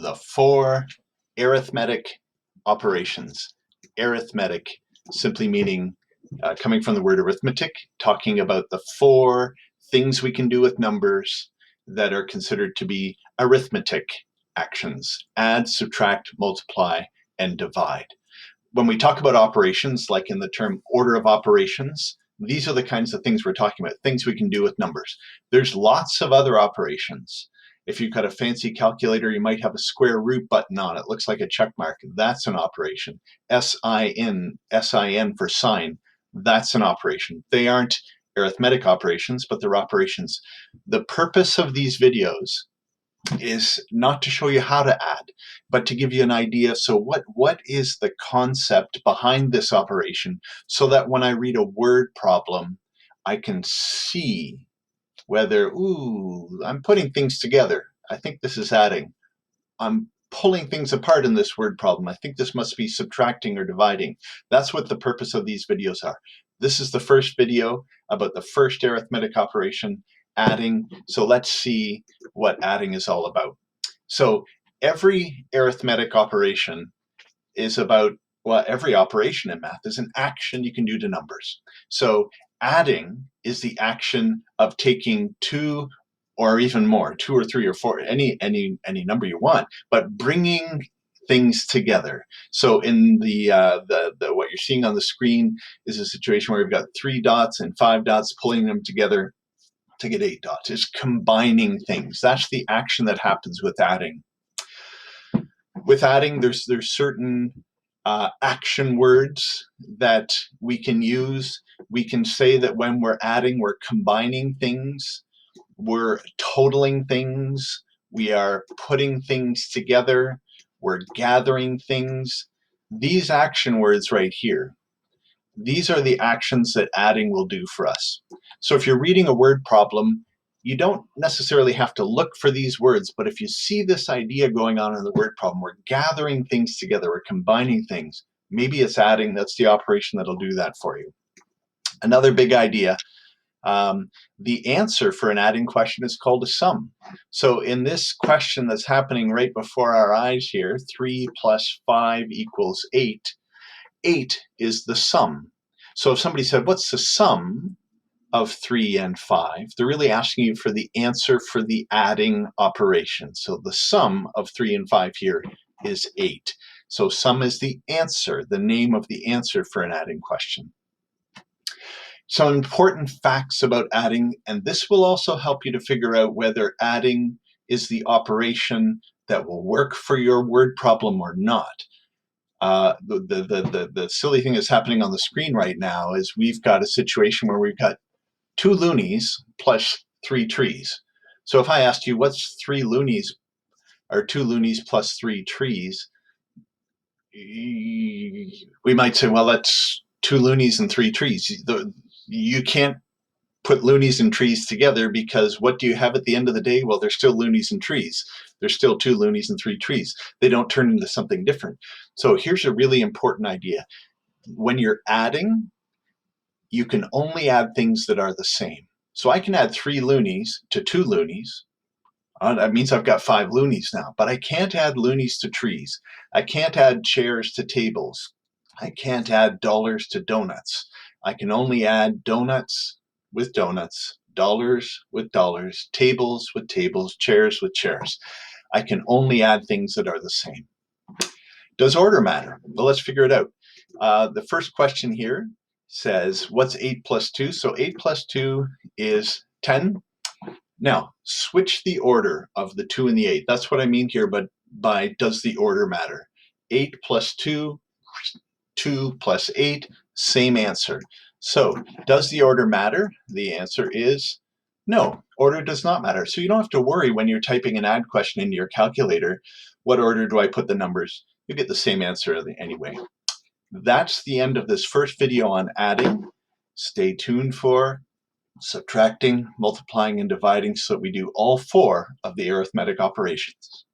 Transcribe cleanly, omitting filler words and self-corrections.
the four arithmetic operations. Arithmetic simply meaning, coming from the word arithmetic, talking about the four things we can do with numbers that are considered to be arithmetic actions: add, subtract, multiply, and divide. When we talk about operations, like in the term order of operations, these are the kinds of things we're talking about, things we can do with numbers. There's lots of other operations. If you've got a fancy calculator, you might have a square root button on it. Looks like a check mark. That's an operation. SIN for sign, that's an operation. They aren't arithmetic operations, but they're operations. The purpose of these videos is not to show you how to add, but to give you an idea. So what is the concept behind this operation, so that when I read a word problem, I can see whether, ooh, I'm putting things together. I think this is adding. I'm pulling things apart in this word problem. I think this must be subtracting or dividing. That's what the purpose of these videos are. This is the first video about the first arithmetic operation, adding. So let's see what adding is all about. So every arithmetic operation is about, well, every operation in math is an action you can do to numbers. So adding is the action of taking two or even more, two or three or four, any number you want, but bringing things together. So in the what you're seeing on the screen is a situation where we've got 3 dots and 5 dots, pulling them together to get 8 dots. It's combining things. That's the action that happens with adding. With adding, there's certain action words that we can use. We can say that when we're adding, we're combining things, we're totaling things, we are putting things together, we're gathering things. These action words right here, these are the actions that adding will do for us. So if you're reading a word problem, you don't necessarily have to look for these words, but if you see this idea going on in the word problem, we're gathering things together, we're combining things, maybe it's adding. That's the operation that'll do that for you. Another big idea, the answer for an adding question is called a sum. So in this question that's happening right before our eyes here, 3 plus 5 equals 8, 8 is the sum. So if somebody said, what's the sum of 3 and 5, they're really asking you for the answer for the adding operation. So the sum of 3 and 5 here is 8. So sum is the answer, the name of the answer for an adding question. Some important facts about adding, and this will also help you to figure out whether adding is the operation that will work for your word problem or not. The silly thing that's happening on the screen right now is we've got a situation where we've got 2 loonies plus 3 trees. So if I asked you what's 3 loonies or 2 loonies plus 3 trees, we might say, well, that's 2 loonies and 3 trees. You can't put loonies and trees together, because what do you have at the end of the day? Well, they're still loonies and trees. There's still 2 loonies and 3 trees. They don't turn into something different. So here's a really important idea. When you're adding, you can only add things that are the same. So I can add 3 loonies to 2 loonies. That means I've got 5 loonies now, but I can't add loonies to trees. I can't add chairs to tables. I can't add dollars to donuts. I can only add donuts with donuts, dollars with dollars, tables with tables, chairs with chairs. I can only add things that are the same. Does order matter? Well, let's figure it out. The first question here says, what's 8 plus 2? So 8 plus 2 is 10. Now, switch the order of the 2 and the 8. That's what I mean here, but by does the order matter? 8 plus 2, 2 plus 8, same answer. So, does the order matter? The answer is no, order does not matter. So you don't have to worry when you're typing an add question into your calculator, what order do I put the numbers? You get the same answer anyway. That's the end of this first video on adding. Stay tuned for subtracting, multiplying, and dividing, so that we do all 4 of the arithmetic operations.